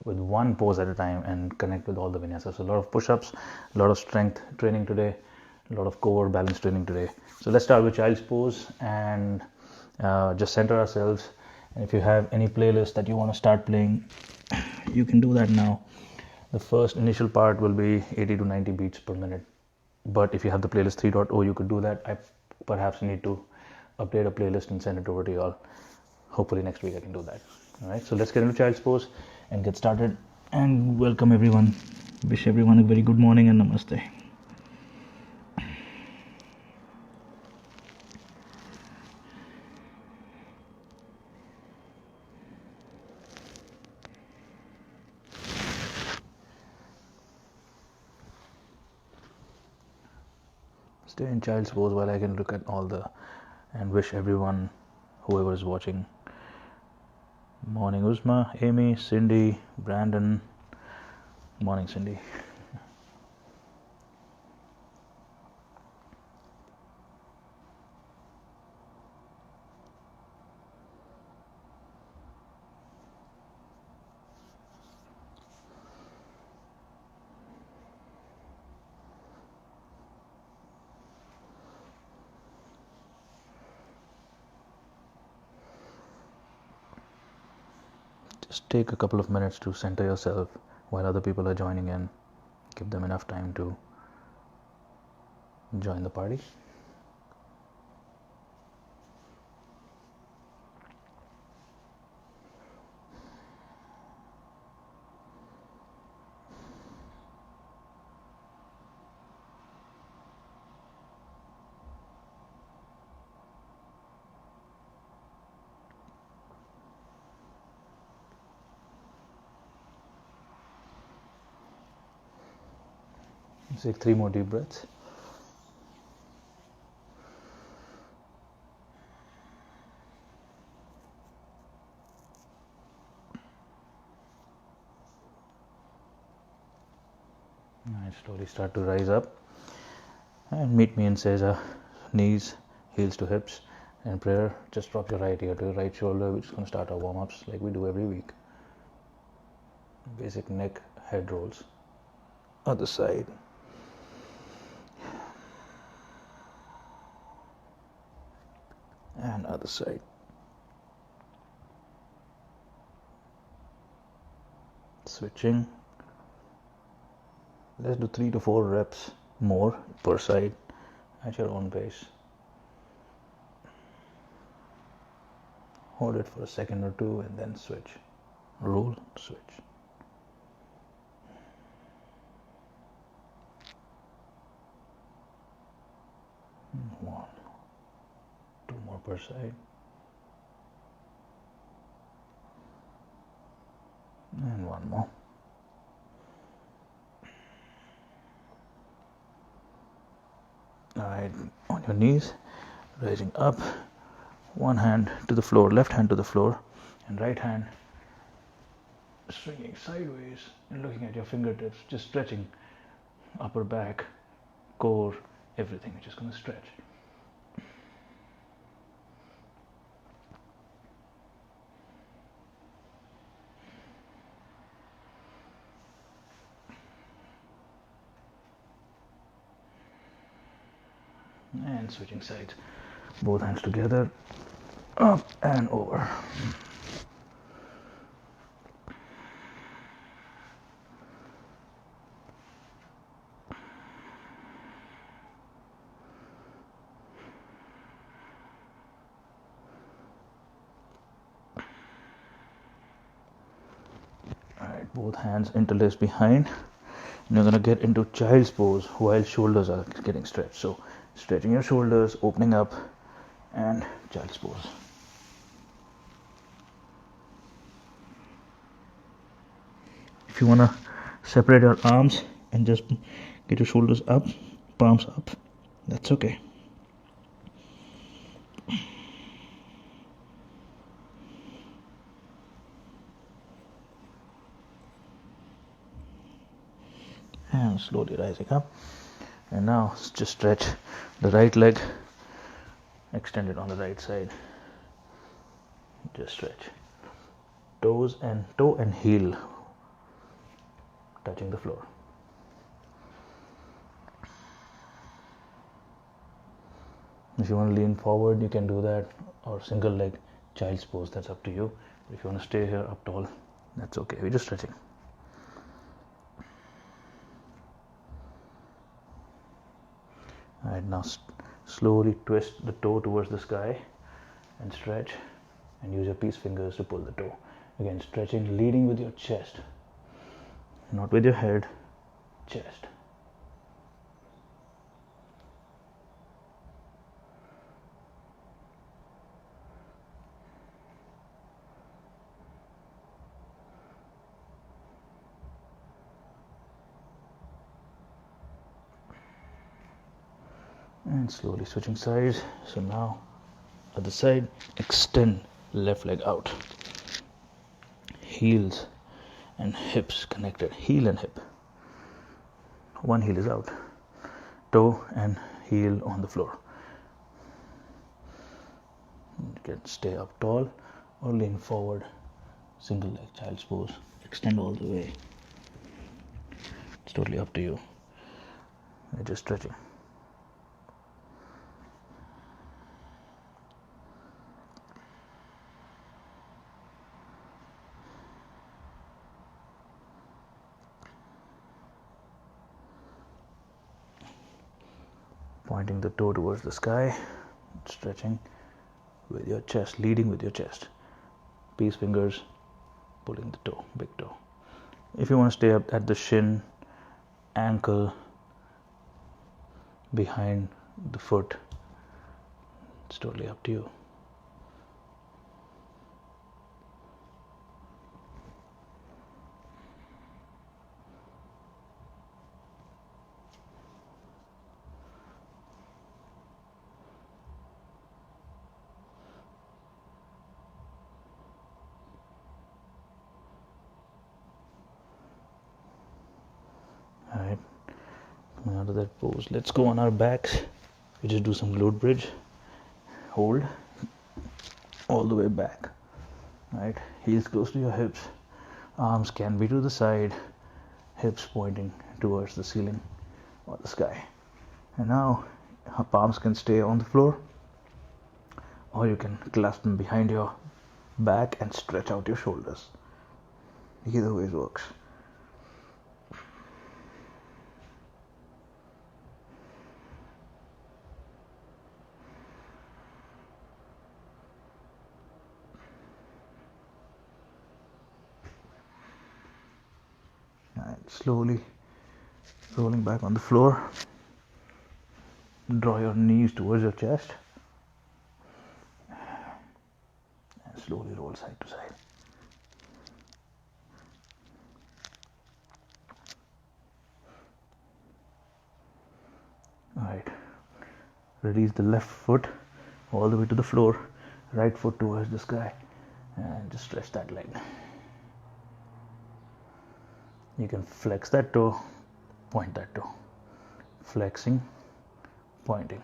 with one pose at a time and connect with all the vinyasas. So a lot of push-ups, a lot of strength training today, a lot of core balance training today. So let's start with child's pose and just center ourselves. And if you have any playlist that you want to start playing, you can do that now. The first initial part will be 80 to 90 beats per minute. But if you have the playlist 3.0, you could do that. I perhaps need to update a playlist and send it over to you all. Hopefully next week I can do that. All right, so let's get into child's pose and get started. And welcome everyone. Wish everyone a very good morning and namaste. Stay in child's pose while I can look at all the and wish everyone, whoever is watching, morning Uzma, Amy, Cindy, Brandon. Morning Cindy. Just take a couple of minutes to center yourself while other people are joining in. Give them enough time to join the party. Take 3 more deep breaths. And slowly start to rise up and meet me in Sesa. Knees, heels to hips. And prayer, just drop your right ear to your right shoulder. We're just going to start our warm-ups like we do every week. Basic neck, head rolls. Other side. And other side. Switching. Let's do 3 to 4 reps more per side at your own pace. Hold it for a second or two and then switch. Roll, switch. One, 2 more per side. And 1 more. Alright, on your knees, rising up, one hand to the floor, left hand to the floor, and right hand swinging sideways and looking at your fingertips, just stretching upper back, core, everything. You're just going to stretch. And switching sides, both hands together, up and over. Alright, both hands interlaced behind. And you're going to get into child's pose while shoulders are getting stretched. So stretching your shoulders, opening up, and child's pose. If you want to separate your arms and just get your shoulders up, palms up, that's okay. And slowly rising up. And now just stretch the right leg, extend it on the right side. Just stretch. Toe and heel touching the floor. If you want to lean forward, you can do that, or single leg child's pose, that's up to you. If you want to stay here up tall, that's okay. We're just stretching. Alright, now slowly twist the toe towards the sky and stretch, and use your peace fingers to pull the toe. Again, stretching, leading with your chest, not with your head, chest. And slowly switching sides. So now other side, extend left leg out, heels and hips connected, heel and hip, one heel is out, toe and heel on the floor. You can stay up tall or lean forward, single leg child's pose, extend all the way. It's totally up to you. You're just stretching. Pointing the toe towards the sky, stretching with your chest, leading with your chest. Peace fingers pulling the toe, big toe. If you want to stay up at the shin, ankle, behind the foot, it's totally up to you. Alright, coming out of that pose, let's go on our backs. We just do some glute bridge. Hold all the way back. Right, heels close to your hips, arms can be to the side, hips pointing towards the ceiling or the sky. And now our palms can stay on the floor, or you can clasp them behind your back and stretch out your shoulders. Either way works. Slowly rolling back on the floor. Draw your knees towards your chest and slowly roll side to side. Alright, release the left foot all the way to the floor, right foot towards the sky, and just stretch that leg. You can flex that toe, point that toe, flexing, pointing.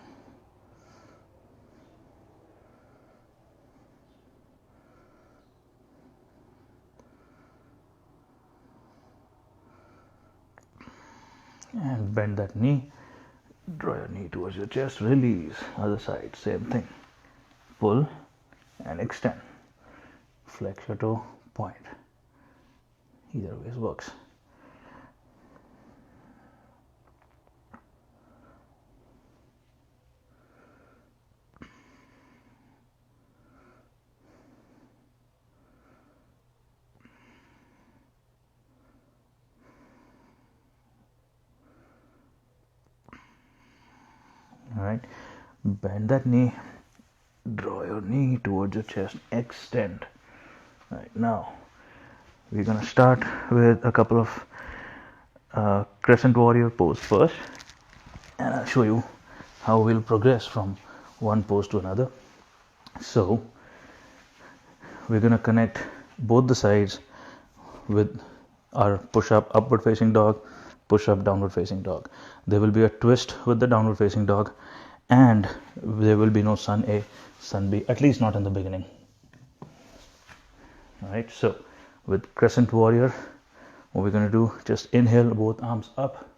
And bend that knee, draw your knee towards your chest, release, other side, same thing. Pull and extend, flex your toe, point. Either way works. Alright, bend that knee, draw your knee towards your chest, extend. Right, now we're gonna start with a couple of crescent warrior pose first, and I'll show you how we'll progress from one pose to another. So we're gonna connect both the sides with our push-up upward facing dog, push-up downward facing dog. There will be a twist with the downward facing dog, and there will be no sun A, sun B, at least not in the beginning. Alright, so with crescent warrior, What we're going to do, just inhale, both arms up,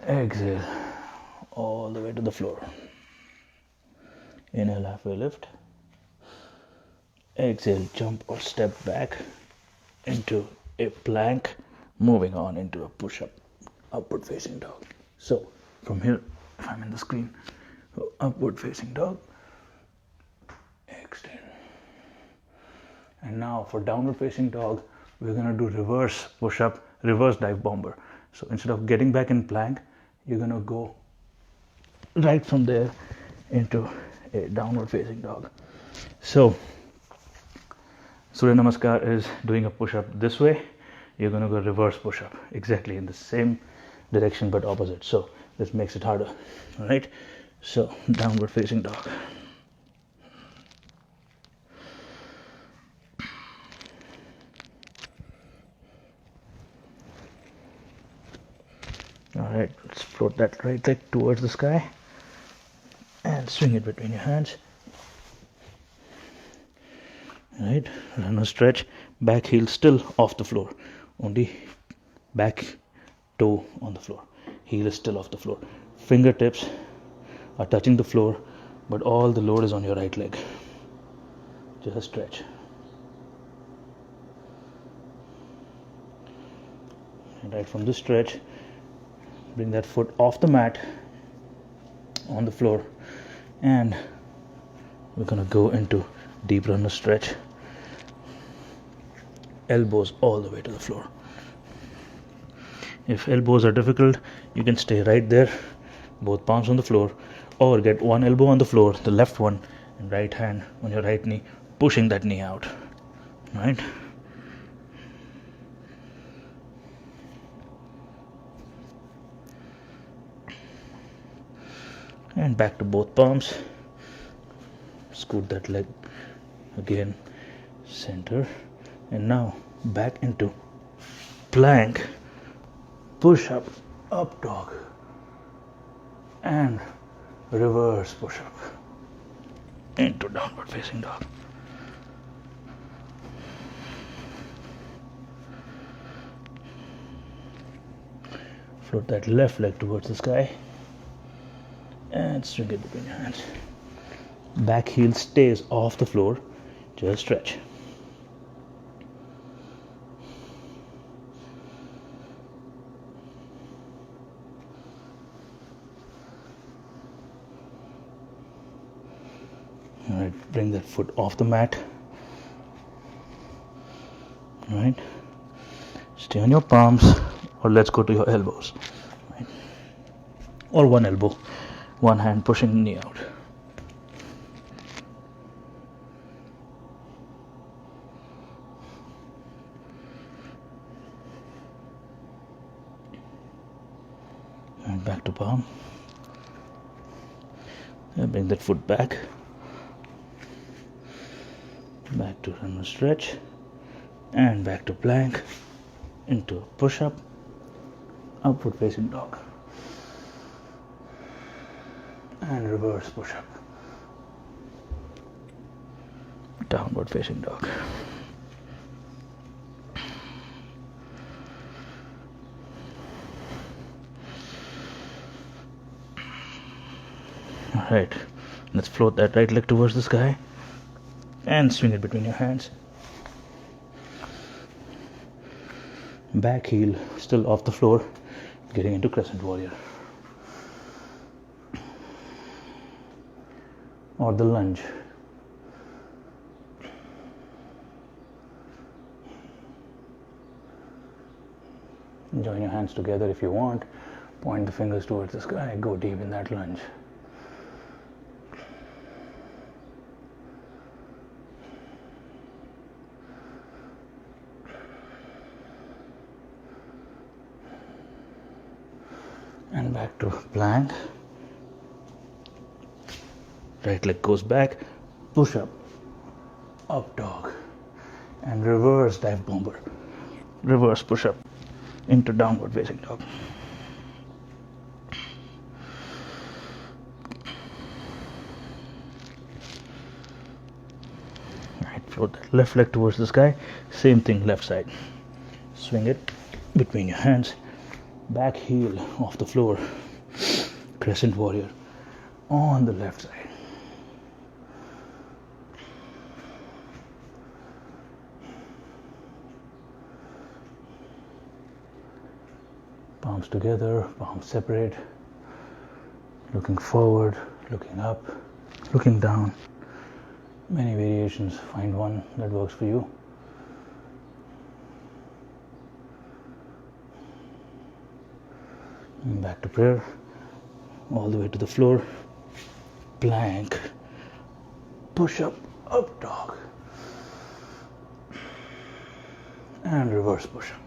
exhale all the way to the floor. Inhale, halfway lift, exhale, jump or step back into a plank, moving on into a push-up, upward facing dog. So from here, if I'm in the screen, upward facing dog, extend. And now for downward facing dog, we're going to do reverse push-up, reverse dive bomber. So instead of getting back in plank, you're going to go right from there into a downward facing dog. So Surya Namaskar is doing a push-up this way. You're going to go reverse push-up, exactly in the same direction but opposite. So this makes it harder. All right, so downward facing dog. Alright, let's float that right leg towards the sky and swing it between your hands. Alright, run a stretch, back heel still off the floor, only back toe on the floor, heel is still off the floor, fingertips are touching the floor, but all the load is on your right leg. Just stretch. And right from this stretch, bring that foot off the mat on the floor, and we're gonna go into deep runner stretch. Elbows all the way to the floor. If elbows are difficult, you can stay right there, both palms on the floor, or get one elbow on the floor, the left one, and right hand on your right knee, pushing that knee out. Right? And back to both palms. Scoot that leg again, center, and now back into plank, push up, up dog, and reverse push up into downward facing dog. Float that left leg towards the sky and swing it between your hands. Back heel stays off the floor, just stretch. Alright, bring that foot off the mat. Alright, stay on your palms, or let's go to your elbows. Right. Or one elbow, one hand pushing the knee out. And back to palm. And bring that foot back. Back to runner stretch. And back to plank. Into push up. Upward facing dog. And reverse push up. Downward facing dog. Alright, let's float that right leg towards the sky and swing it between your hands. Back heel still off the floor, getting into crescent warrior. Or the lunge. Join your hands together if you want. Point the fingers towards the sky, go deep in that lunge. And back to plank. Right leg goes back, push up, up dog, and reverse dive bomber. Reverse push up into downward facing dog. Right, float that left leg towards the sky. Same thing, left side. Swing it between your hands, back heel off the floor, crescent warrior on the left side. Palms together, palms separate, looking forward, looking up, looking down. Many variations, find one that works for you. And back to prayer, all the way to the floor, plank, push up, up dog, and reverse push up,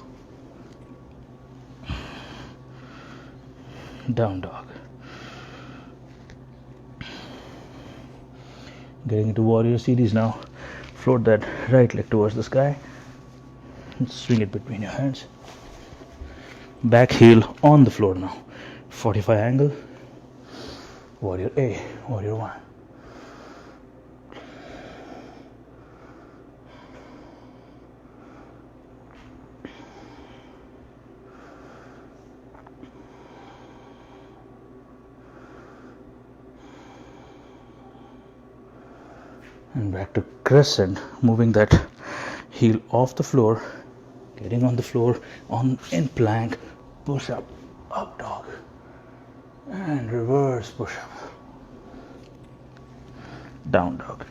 down dog. Getting into warrior series now. Float that right leg towards the sky and swing it between your hands. Back heel on the floor now. 45 angle. Warrior A, warrior 1. And back to crescent, moving that heel off the floor, getting on the floor in plank, push up, up dog, and reverse push up, down dog.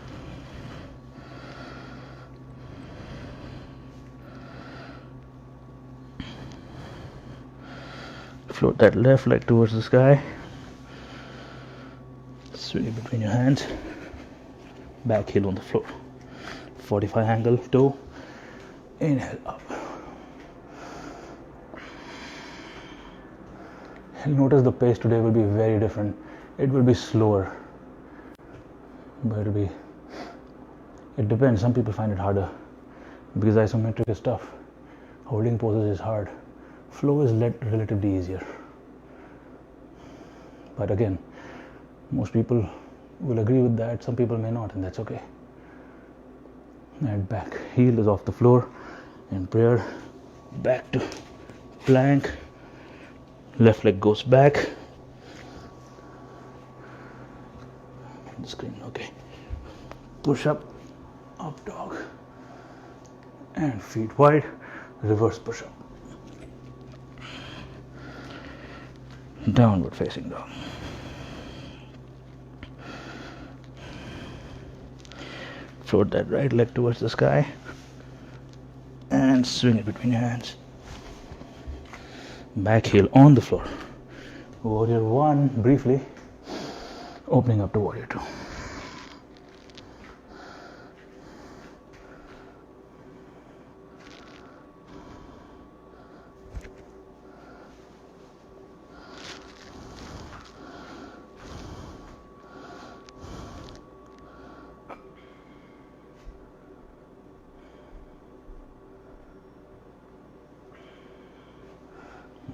Float that left leg towards the sky, swing it between your hands, back heel on the floor, 45 angle toe, inhale up. You'll notice the pace today will be very different. It will be slower, but it depends. Some people find it harder because isometric is tough. Holding poses is hard. Flow is relatively easier. But again, most people will agree with that, some people may not, and that's okay. And back heel is off the floor in prayer, back to plank, left leg goes back. The screen, okay. Push up, up dog, and feet wide, reverse push up, downward facing dog. Float that right leg towards the sky and swing it between your hands. Back heel on the floor. Warrior 1 briefly, opening up to warrior 2.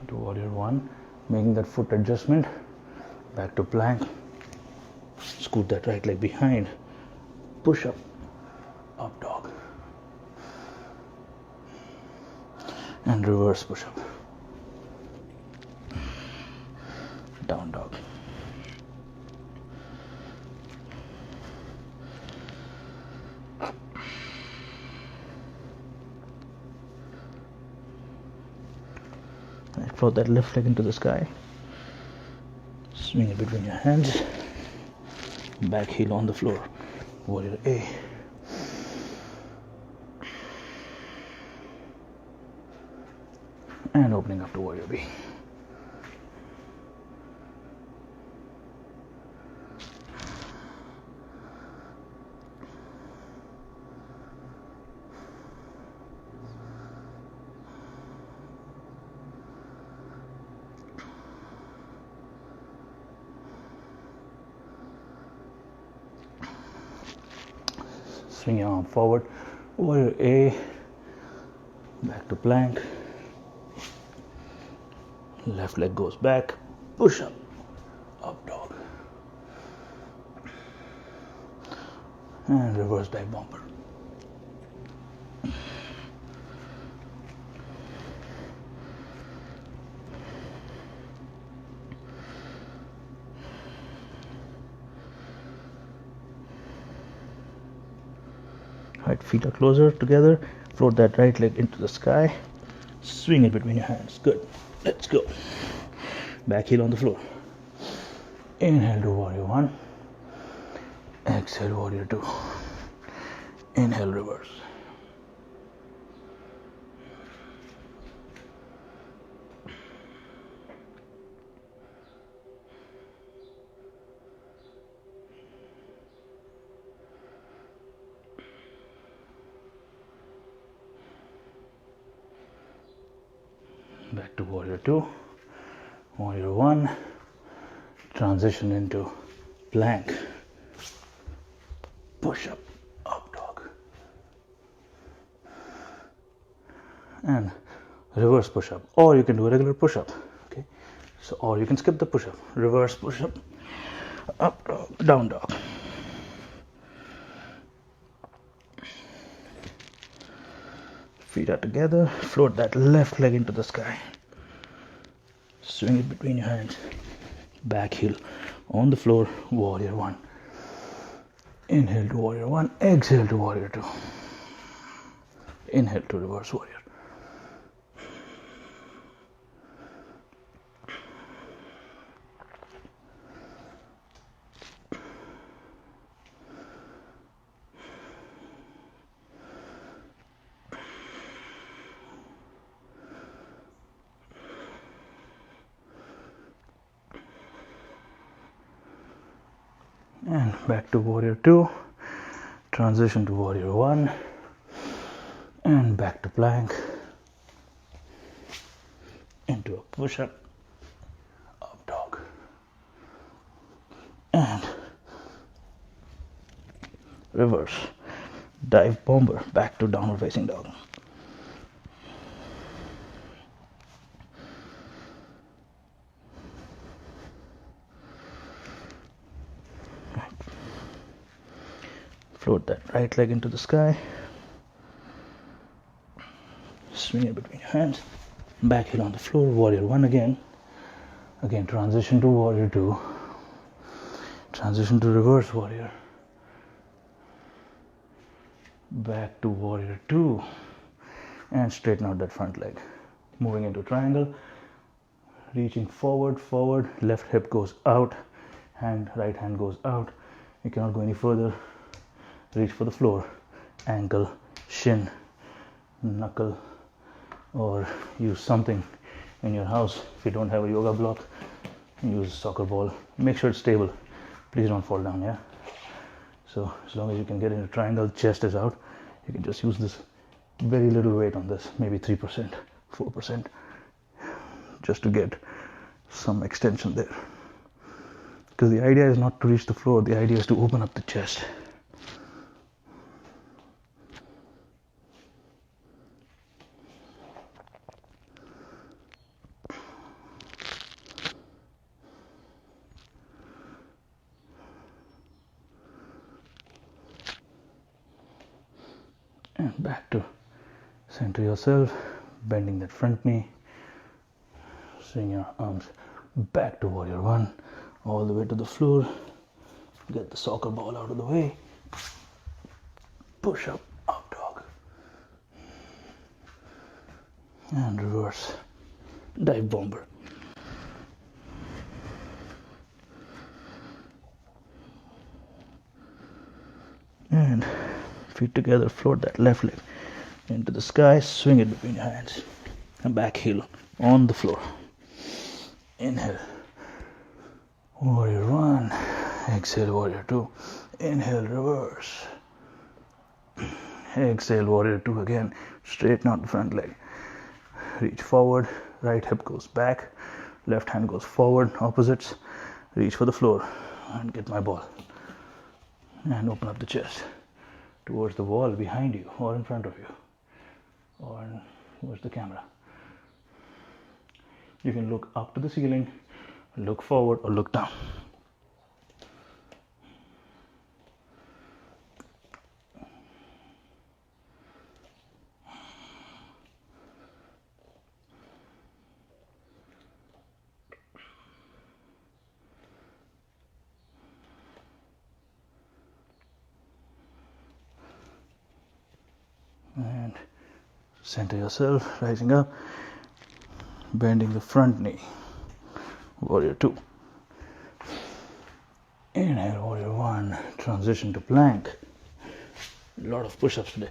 To warrior 1, making that foot adjustment, back to plank, scoot that right leg behind, push up, up dog, and reverse push up, down dog. Float that left leg into the sky, swing it between your hands, back heel on the floor, warrior A. And opening up to warrior B. Swing your arm forward, warrior A, back to plank, left leg goes back, push up, up dog, and reverse dive bomber. Right feet are closer together. Float that right leg into the sky. Swing it between your hands. Good. Let's go. Back heel on the floor. Inhale to warrior one. Exhale warrior two. Inhale reverse. Back to warrior two. Warrior one. Transition into plank. Push up, up dog. And reverse push up. Or you can do a regular push up. Okay. So, or you can skip the push up. Reverse push up, up dog, down dog. Feet are together. Float that left leg into the sky. Swing it between your hands. Back heel on the floor. Warrior one. Inhale to warrior one. Exhale to warrior two. Inhale to reverse warrior. And back to warrior two. Transition to warrior one. And back to plank. Into a push up. Up dog. And reverse. Dive bomber. Back to downward facing dog. Float that right leg into the sky. Swing it between your hands. Back heel on the floor. Warrior one again. Again, transition to warrior two. Transition to reverse warrior. Back to warrior two. And straighten out that front leg. Moving into triangle. Reaching forward, forward. Left hip goes out. Right hand goes out. You cannot go any further. Reach for the floor. Ankle, shin, knuckle, or use something in your house. If you don't have a yoga block, use a soccer ball. Make sure it's stable. Please don't fall down, yeah? So as long as you can get into triangle, chest is out, you can just use this very little weight on this, maybe 3%, 4%, just to get some extension there. Because the idea is not to reach the floor, the idea is to open up the chest. And back to center yourself, bending that front knee, swing your arms back to warrior one, all the way to the floor. Get the soccer ball out of the way. Push up, up dog. And reverse, dive bomber. And feet together, float that left leg into the sky, swing it between your hands, and back heel on the floor. Inhale, warrior one. Exhale, warrior two. Inhale, reverse. Exhale, warrior two again. Straighten out the front leg. Reach forward, right hip goes back, left hand goes forward, opposites. Reach for the floor and get my ball. And open up the chest towards the wall behind you or in front of you or towards the camera. You can look up to the ceiling, look forward or look down. Center yourself, rising up, bending the front knee. Warrior 2. Inhale, warrior 1. Transition to plank. A lot of push-ups today.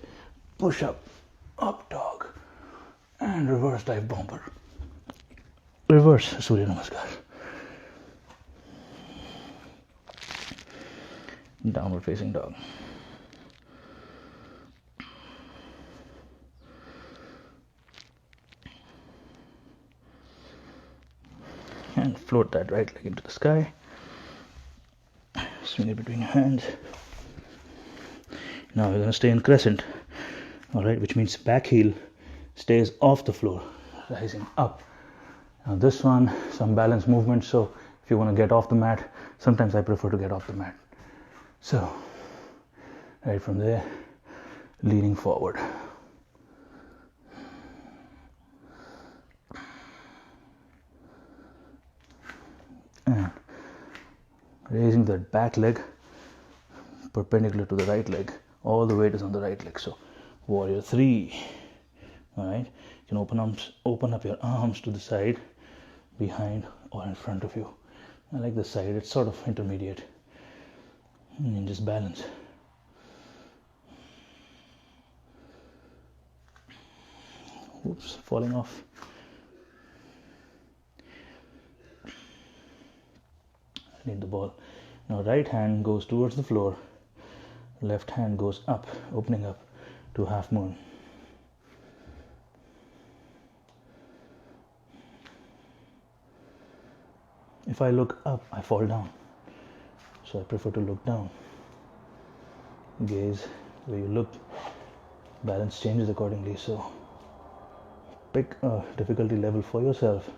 Push up, up dog, and reverse dive bomber. Reverse Surya Namaskar. Downward facing dog. And float that right leg into the sky. Swing it between your hands. Now we're going to stay in crescent. Alright, which means back heel stays off the floor, rising up. Now this one, some balance movement, so if you want to get off the mat, sometimes I prefer to get off the mat. So, right from there, leaning forward. And raising that back leg perpendicular to the right leg. All the weight is on the right leg. So, warrior 3. Alright, you can open up your arms to the side, behind or in front of you. I like the side, it's sort of intermediate. And then just balance. Oops, falling off. I need the ball. Now right hand goes towards the floor, left hand goes up, opening up to half moon. If I look up, I fall down. So I prefer to look down. Gaze where you look, balance changes accordingly. So pick a difficulty level for yourself.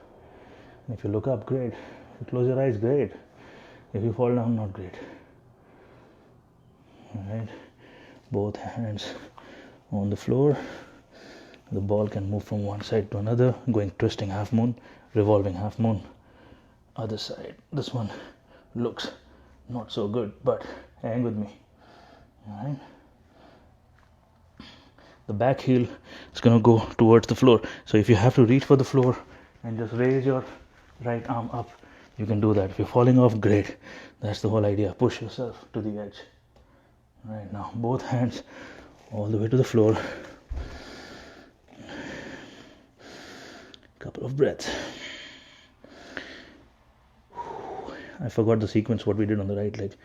And if you look up, great. If you close your eyes, great. If you fall down, not great. Alright, both hands on the floor. The ball can move from one side to another, going twisting half moon, revolving half moon. Other side. This one looks not so good, but hang with me. Alright. The back heel is going to go towards the floor. So if you have to reach for the floor and just raise your right arm up, you can do that. If you're falling off, great. That's the whole idea. Push yourself to the edge. Right now, both hands all the way to the floor. Couple of breaths. I forgot the sequence what we did on the right leg,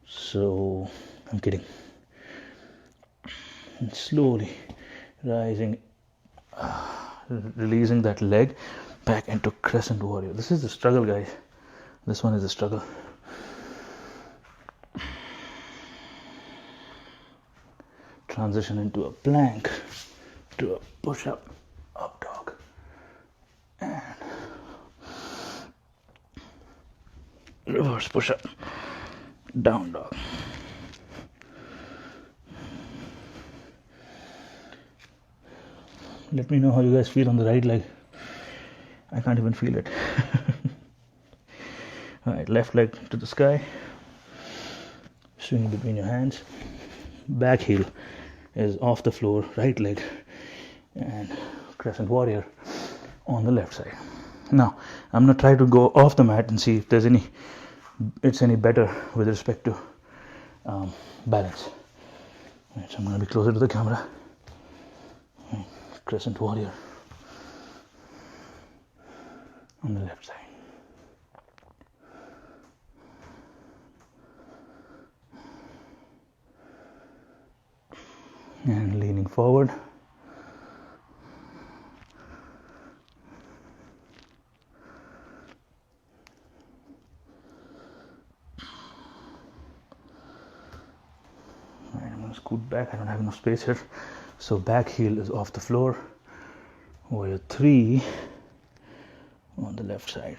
so I'm kidding. And slowly rising, releasing that leg back into crescent warrior. This is the struggle, guys. This one is the struggle. Transition into a plank, to a push-up, up dog, and reverse push-up, down dog. Let me know how you guys feel on the right leg. I can't even feel it. Alright, left leg to the sky, swing between your hands, back heel is off the floor, right leg, and crescent warrior on the left side. Now I'm going to try to go off the mat and see if there's it's any better with respect to balance. Right, so I'm going to be closer to the camera. Right, crescent warrior on the left side. And leaning forward. Right, I'm going to scoot back. I don't have enough space here. So back heel is off the floor. Warrior 3 on the left side.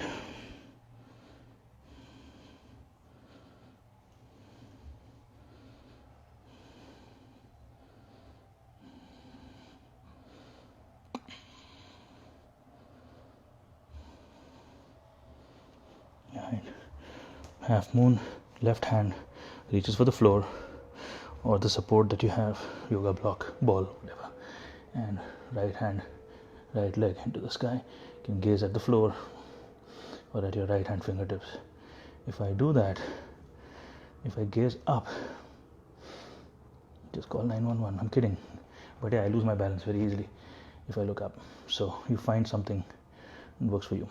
Half moon, left hand reaches for the floor or the support that you have, yoga block, ball, whatever, and right hand, right leg into the sky. You can gaze at the floor or at your right hand fingertips. If I do that, if I gaze up, just call 911. I'm kidding, but yeah, I lose my balance very easily if I look up. So you find something that works for you.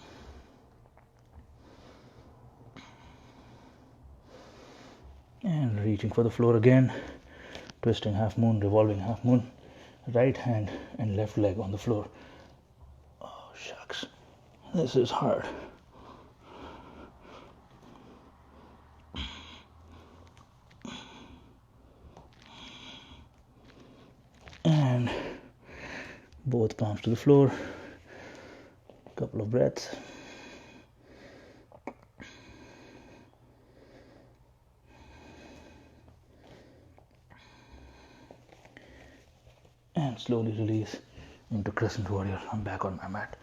And reaching for the floor again, twisting half moon, revolving half moon, right hand and left leg on the floor. Oh shucks, this is hard. And both palms to the floor, couple of breaths. And slowly release into Crescent Warrior. I'm back on my mat.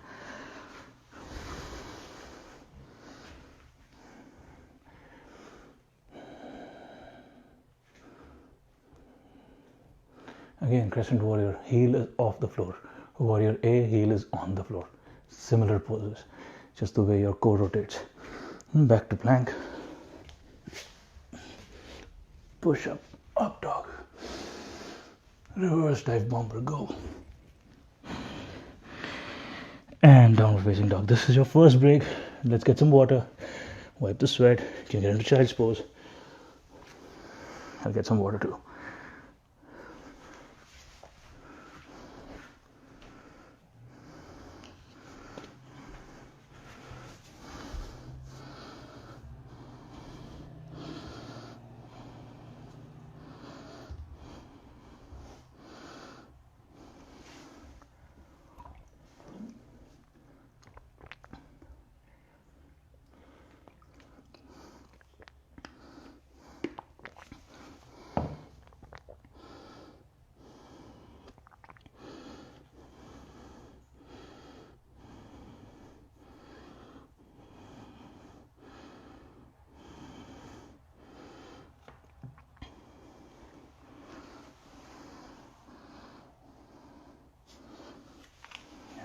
Again, Crescent Warrior, heel is off the floor. Warrior A, heel is on the floor. Similar poses, just the way your core rotates. Back to plank. Push up, up dog. Reverse dive bomber, go. And downward facing dog. This is your first break. Let's get some water. Wipe the sweat. You can get into child's pose. I'll get some water too.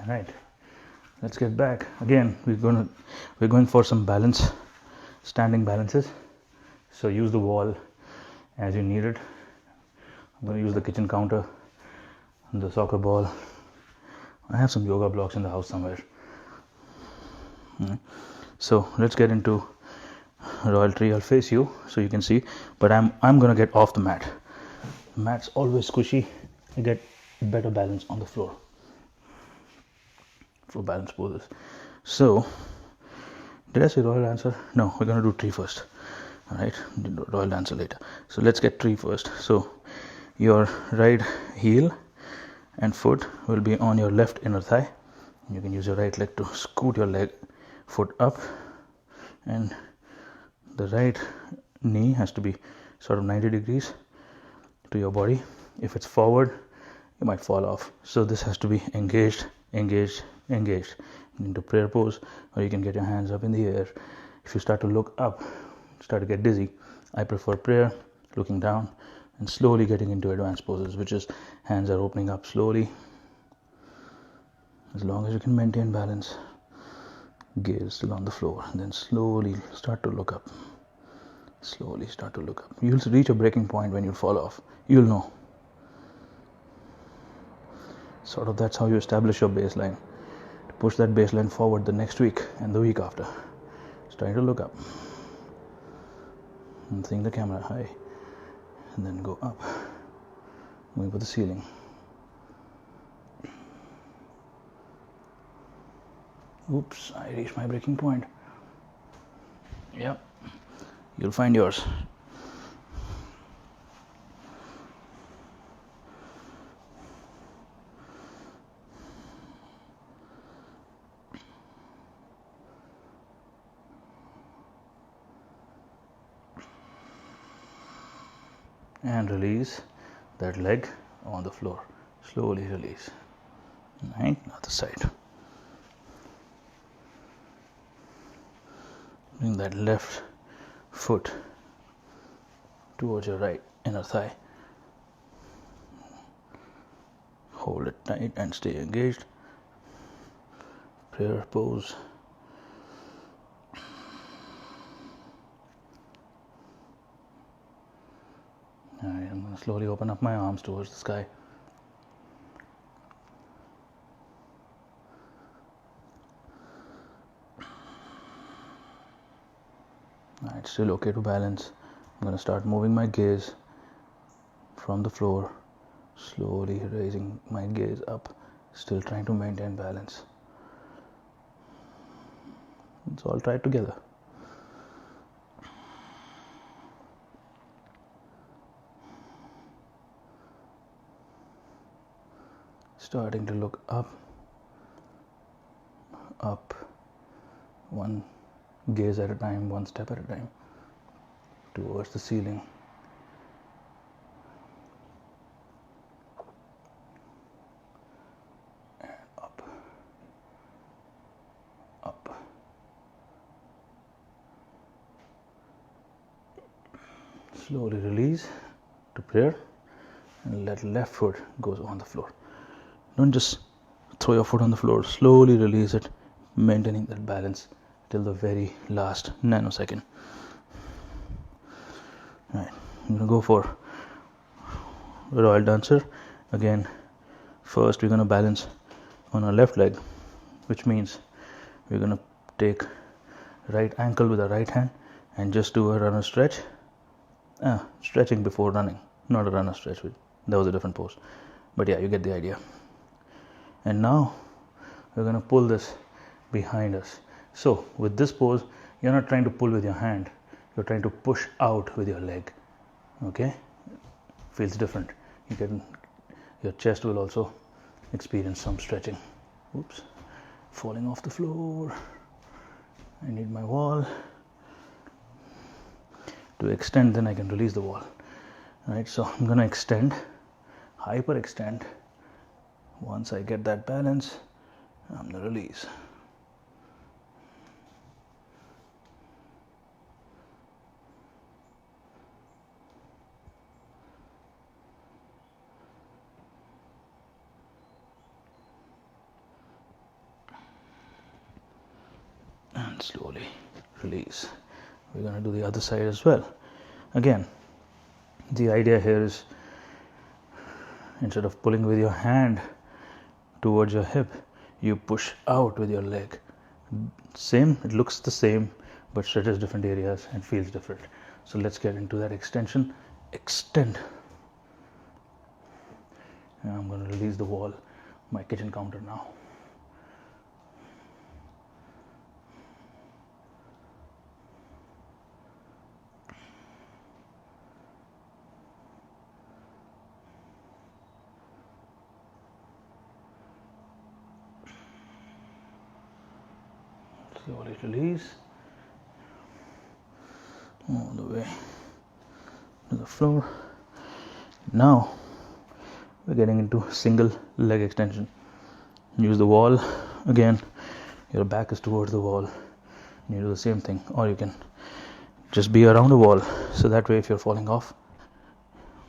All right, let's get back. Again, we're going for some balance, standing balances. So use the wall as you need it. I'm going to use the kitchen counter, the soccer ball. I have some yoga blocks in the house somewhere. So let's get into Royal Tree. I'll face you so you can see, but I'm going to get off the mat. The mat's always squishy. I get better balance on the floor for balance poses. So did I say Royal Dancer? No, we're going to do tree first. All right, Royal Dancer later. So let's get tree first. So your right heel and foot will be on your left inner thigh. You can use your right leg to scoot your foot up, and the right knee has to be sort of 90 degrees to your body. If it's forward, you might fall off. So this has to be engaged, engaged, engaged into prayer pose, or you can get your hands up in the air. If you start to look up, start to get dizzy, I prefer prayer, looking down and slowly getting into advanced poses, which is hands are opening up slowly. As long as you can maintain balance, gaze still on the floor, and then slowly start to look up. Slowly start to look up. You'll reach a breaking point when you fall off. You'll know. Sort of that's how you establish your baseline. To push that baseline forward the next week and the week after. Just try to look up. And seeing the camera high. And then go up. Going for the ceiling. Oops, I reached my breaking point. Yep. You'll find yours. And release that leg on the floor. Slowly release. Right, other side. Bring that left foot towards your right inner thigh. hold it tight and stay engaged. Prayer pose. Alright, I'm going to slowly open up my arms towards the sky. Alright, still okay to balance. I'm going to start moving my gaze from the floor, slowly raising my gaze up, still trying to maintain balance. Let's all try it together. Starting to look up, one gaze at a time, one step at a time, towards the ceiling. And up, up. Slowly release to prayer and let left foot goes on the floor. Don't just throw your foot on the floor, slowly release it, maintaining that balance till the very last nanosecond. Right, I'm gonna go for Royal Dancer. Again, first we're gonna balance on our left leg, which means we're gonna take right ankle with our right hand and just do a runner stretch. Stretching before running, not a runner stretch. That was a different pose, but yeah, you get the idea. And now we're gonna pull this behind us. So with this pose, you're not trying to pull with your hand, you're trying to push out with your leg. Okay, feels different. Your chest will also experience some stretching. Oops, falling off the floor. I need my wall to extend, then I can release the wall. Alright, so I'm gonna extend, hyper extend. Once I get that balance, I'm gonna release. And slowly release. We're going to do the other side as well. Again, the idea here is, instead of pulling with your hand towards your hip, you push out with your leg. Same, it looks the same, but stretches different areas and feels different. So let's get into that extension. Extend. And I'm going to release the wall, my kitchen counter now. Slowly release all the way to the floor. Now we're getting into single leg extension. Use the wall again. Your back is towards the wall. You do the same thing, or you can just be around the wall, so that way if you're falling off,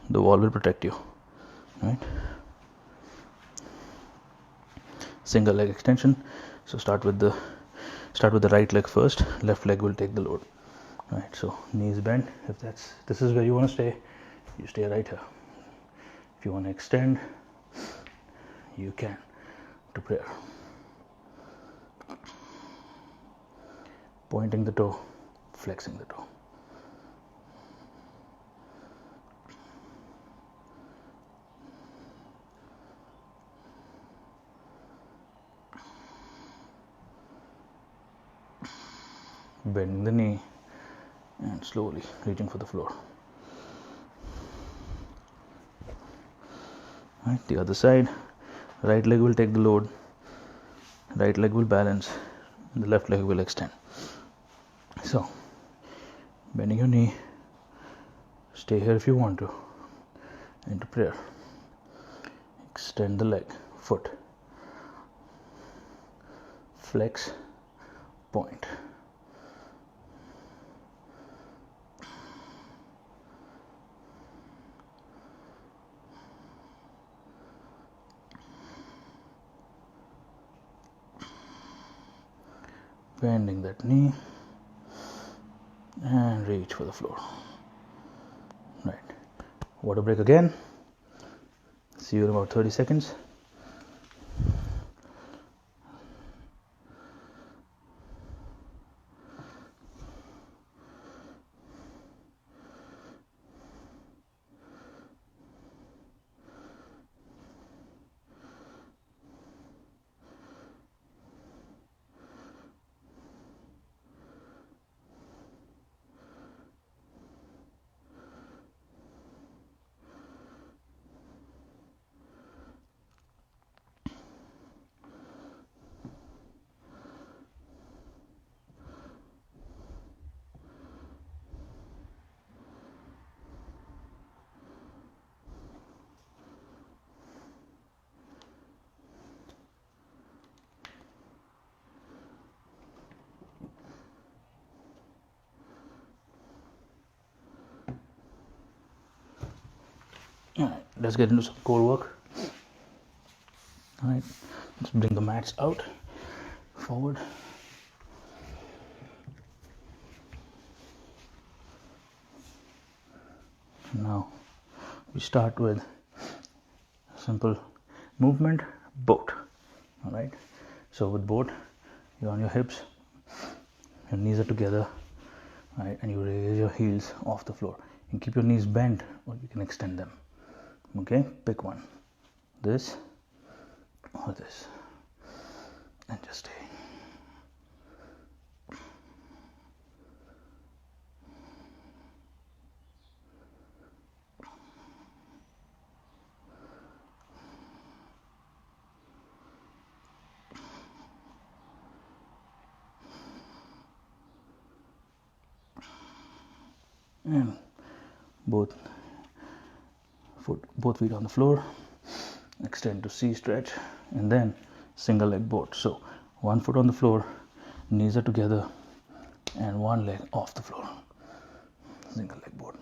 the wall will protect you. Right? Single leg extension. So start with the right leg first. Left leg will take the load. Right, so knees bent. If this is where you want to stay, you stay right here. If you want to extend, you can, to prayer. Pointing the toe, flexing the toe. Bending the knee and slowly reaching for the floor. Right, the other side. Right leg will take the load. Right leg will balance. The left leg will extend. So, bending your knee. Stay here if you want to. Into prayer. Extend the leg, foot. Flex, point. bending that knee and reach for the floor. Right, water break again. See you in about 30 seconds. Alright, let's get into some core work. Alright, let's bring the mats out, forward. Now we start with simple movement, boat. Alright, so with boat, you're on your hips, your knees are together, right, and you raise your heels off the floor. You can keep your knees bent or you can extend them. Okay, pick one, this or this, and just stay. And both feet on the floor, extend to C stretch, and then single leg boat. So one foot on the floor, knees are together, and one leg off the floor, single leg boat.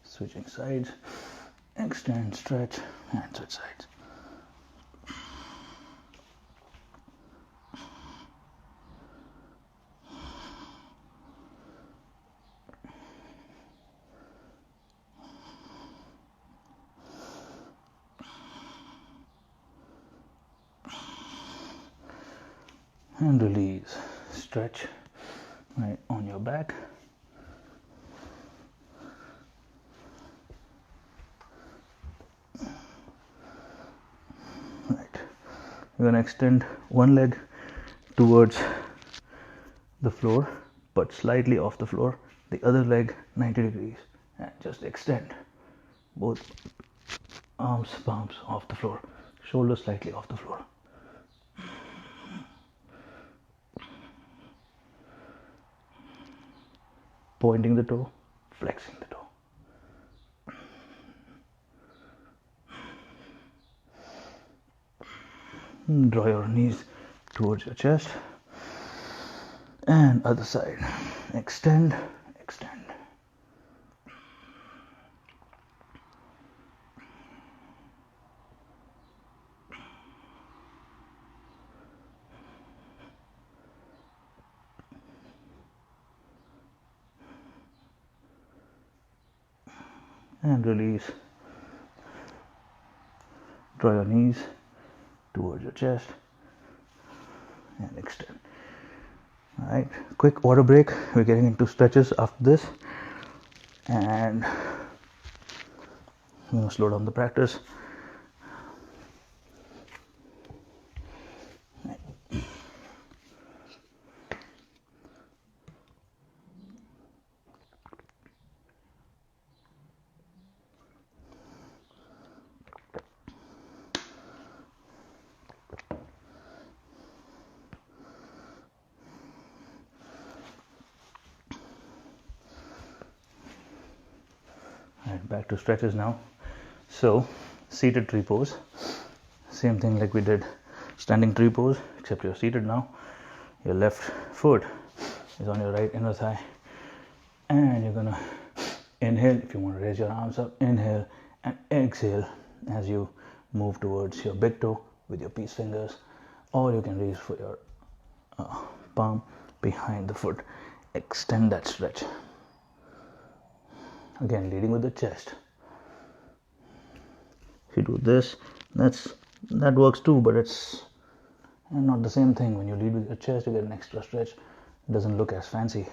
Switching sides, extend, stretch, and switch sides. And release, stretch right on your back. Right, you're going to extend one leg towards the floor but slightly off the floor, the other leg 90 degrees, and just extend both arms, palms off the floor, shoulders slightly off the floor. Pointing the toe, flexing the toe. Draw your knees towards your chest. And other side. Extend, extend. And release. Draw your knees towards your chest and extend. Alright, quick water break. We're getting into stretches after this, and I'm going to slow down the practice. Back to stretches now. So seated tree pose, same thing like we did standing tree pose, except you're seated now. Your left foot is on your right inner thigh, And you're gonna inhale if you want to raise your arms up, inhale, and exhale as you move towards your big toe with your peace fingers, or you can reach for your palm behind the foot. Extend that stretch. Again, leading with the chest. If you do this, that works too, but it's not the same thing. When you lead with your chest, you get an extra stretch. It doesn't look as fancy.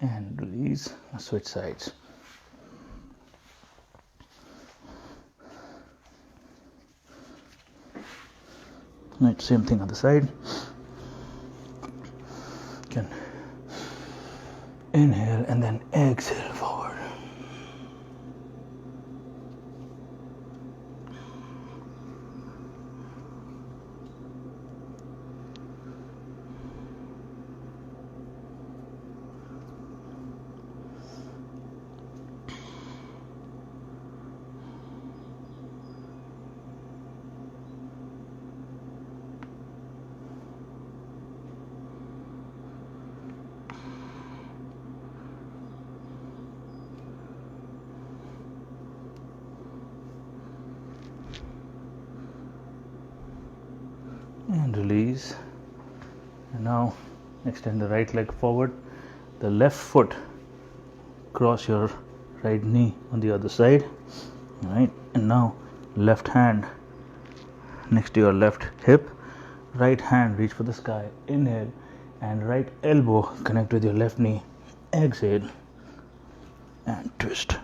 And release, switch sides. Right, same thing on the side. Can inhale and then exhale forward. And release. And now extend the right leg forward, the left foot cross your right knee on the other side. All right, and now left hand next to your left hip, right hand reach for the sky, inhale, and right elbow connect with your left knee, exhale, and twist.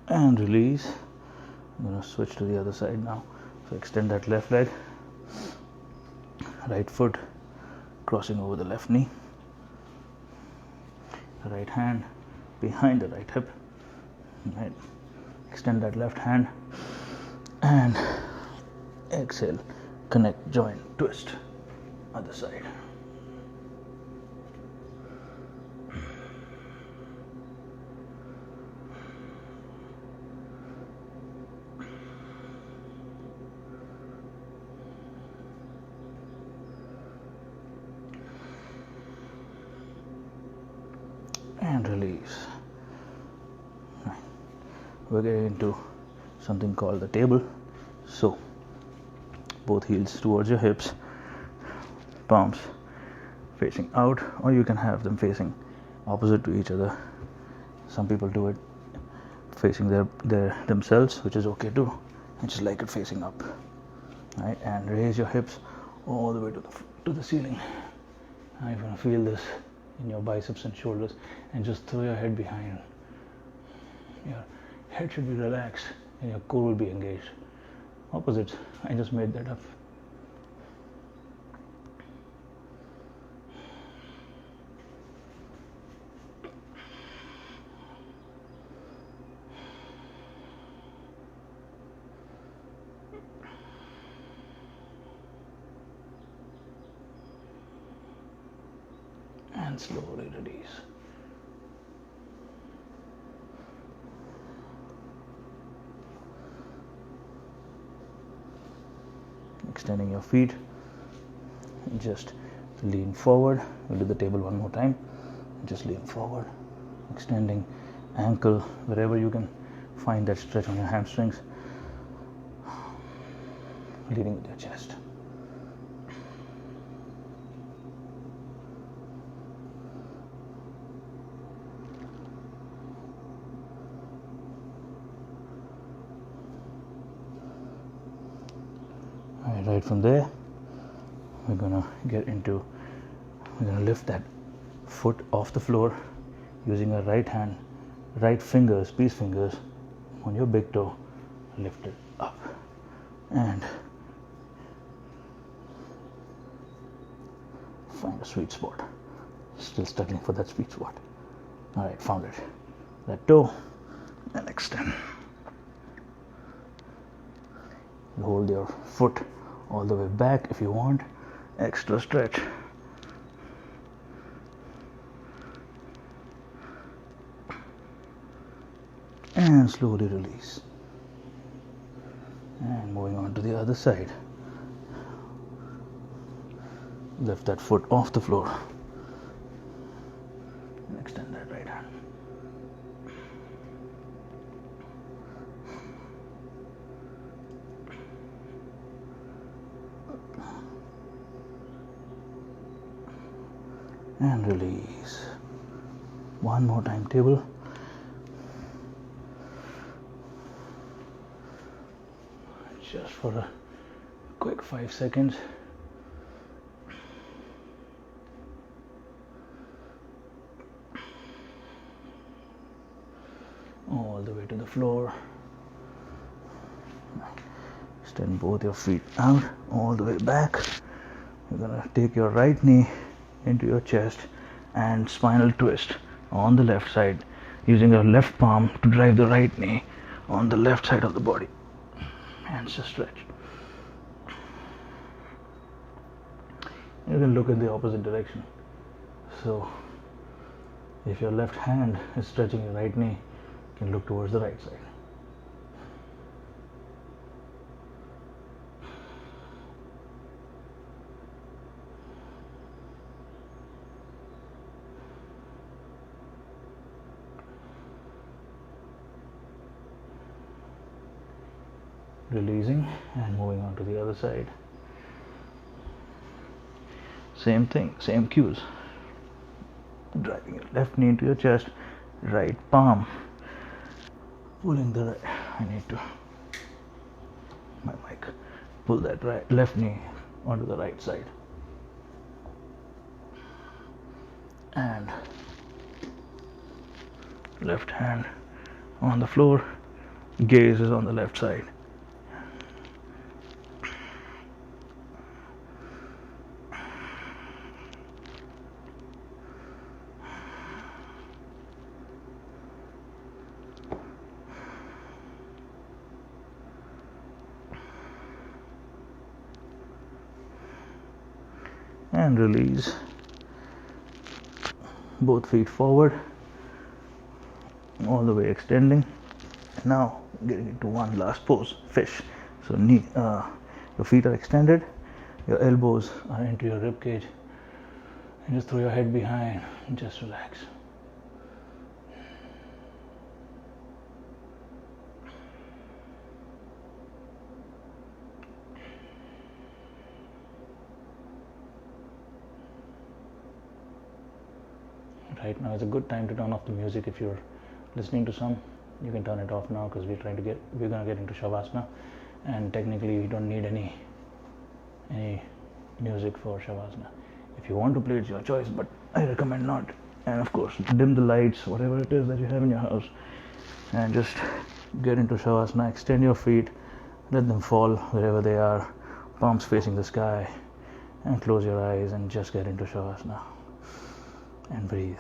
And release. I'm going to switch to the other side now. So extend that left leg, right foot crossing over the left knee, right hand behind the right hip, right, extend that left hand and exhale, connect, join, twist, other side. And release. Right. We're getting into something called the table. So both heels towards your hips, palms facing out, or you can have them facing opposite to each other. Some people do it facing themselves, which is okay too. I just like it facing up. Right, and raise your hips all the way to the ceiling. Now you're gonna feel this in your biceps and shoulders, and just throw your head behind. Your head should be relaxed and your core will be engaged. Opposites, I just made that up. And slowly release. Extending your feet, just lean forward. We'll do the table one more time. Just lean forward, extending ankle wherever you can find that stretch on your hamstrings, leading with your chest. Right from there, we're gonna lift that foot off the floor using our right hand, right fingers, peace fingers, on your big toe, lift it up, and find a sweet spot. Still struggling for that sweet spot. All right, found it. That toe, and extend. Hold your foot all the way back if you want. Extra stretch. And slowly release. And moving on to the other side. Lift that foot off the floor. And extend that right hand. And release. One more time, table. Just for a quick 5 seconds. All the way to the floor. Extend both your feet out, all the way back. You're gonna take your right knee into your chest and spinal twist on the left side, using your left palm to drive the right knee on the left side of the body. Hands just stretch. You can look in the opposite direction. So if your left hand is stretching your right knee, you can look towards the right side. Releasing and moving on to the other side. Same thing, same cues. Driving your left knee into your chest, right palm pulling the right. I need to my mic. Pull that left knee onto the right side. And left hand on the floor, gaze is on the left side. And release. Both feet forward, all the way extending. Now getting into one last pose, fish. So your feet are extended, your elbows are into your rib cage, and just throw your head behind and just relax. Right now is a good time to turn off the music. If you're listening to some, you can turn it off now, because we're gonna get into Shavasana, and technically you don't need any music for Shavasana. If you want to play, it's your choice, but I recommend not. And of course, dim the lights, whatever it is that you have in your house, and just get into Shavasana. Extend your feet, let them fall wherever they are, palms facing the sky, and close your eyes and just get into Shavasana. And breathe.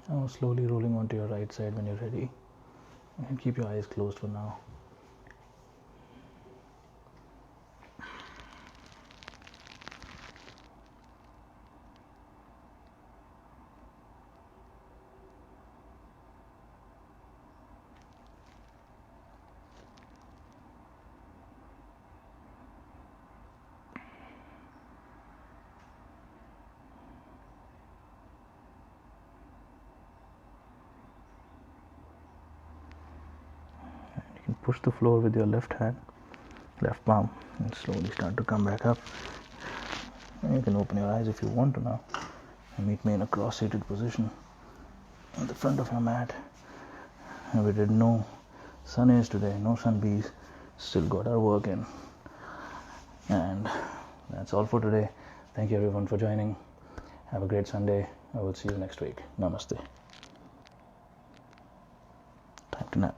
Now slowly rolling onto your right side when you're ready. And keep your eyes closed for now. You can push the floor with your left hand, left palm, and slowly start to come back up. And you can open your eyes if you want to now and meet me in a cross-seated position at the front of your mat. And we did no sun A's today, no sun B's, still got our work in. And that's all for today. Thank you everyone for joining. Have a great Sunday. I will see you next week. Namaste. Time to nap.